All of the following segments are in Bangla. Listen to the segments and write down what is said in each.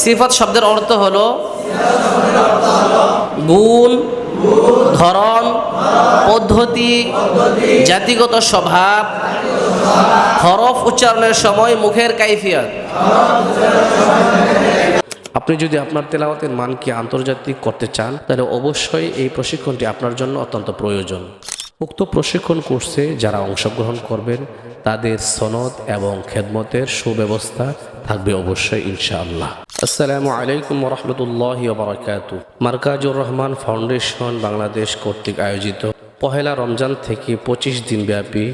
সিফাত শব্দের অর্থ হলো গুণ, ধরন, পদ্ধতি, জাতিগত স্বভাব, হরফ উচ্চারণের সময় মুখের কাইফিয়ত। আপনি যদি আপনার তেলাওয়াতের মানকে আন্তর্জাতিক করতে চান তাহলে অবশ্যই এই প্রশিক্ষণটি আপনার জন্য অত্যন্ত প্রয়োজন। উক্ত প্রশিক্ষণ কোর্সে যারা অংশগ্রহণ করবেন তাদের সনদ এবং খেদমতের সুব্যবস্থা থাকবে অবশ্যই ইনশাআল্লাহ। আসসালামু আলাইকুম ওয়া রাহমাতুল্লাহি ওয়া বারাকাতুহু। মারকাজুর রহমান ফাউন্ডেশন বাংলাদেশ কর্তৃক আয়োজিত পহেলা রমজান থেকে 25 দিন ব্যাপী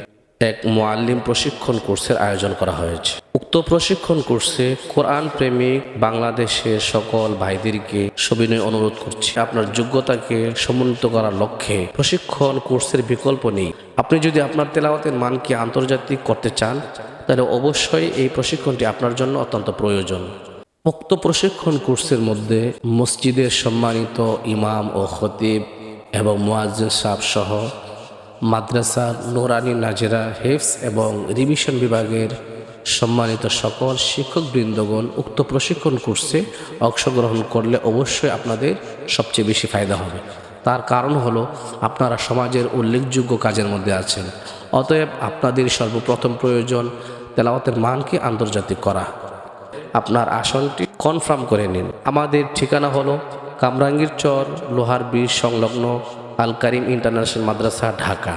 এক মুআল্লিম প্রশিক্ষণ কোর্সের আয়োজন করা হয়েছে। উক্ত প্রশিক্ষণ কোর্সে কোরআন প্রেমিক বাংলাদেশের সকল ভাইদেরকে সবিনয় অনুরোধ করছি, আপনার যোগ্যতাকে সমুন্নত করার লক্ষ্যে প্রশিক্ষণ কোর্সের বিকল্প নেই। আপনি যদি আপনার তেলাওয়াতের মানকে আন্তর্জাতিক করতে চান তাহলে অবশ্যই এই প্রশিক্ষণটি আপনার জন্য অত্যন্ত প্রয়োজন। উক্ত প্রশিক্ষণ কোর্সের মধ্যে মসজিদের সম্মানিত ইমাম ও খতিব এবং মুয়াজ্জিন সাহেব সহ মাদ্রাসা নুরানি নাজেরা হেফজ এবং রিভিশন বিভাগের সম্মানিত সকল শিক্ষকবৃন্দগণ উক্ত প্রশিক্ষণ কোর্সে অংশগ্রহণ করলে অবশ্যই আপনাদের সবচেয়ে বেশি ফায়দা হবে। তার কারণ হলো আপনারা সমাজের উল্লেখযোগ্য কাজের মধ্যে আছেন, অতএব আপনাদের সর্বপ্রথম প্রয়োজন তেলাওয়াতের মানকে আন্তর্জাতিক করা। আপনার আসনটি কনফার্ম করে নিন। আমাদের ঠিকানা হলো কামরাঙ্গীর চর লোহার ব্রিজ সংলগ্ন আল কারিম ইন্টারন্যাশনাল মাদ্রাসা, ঢাকা।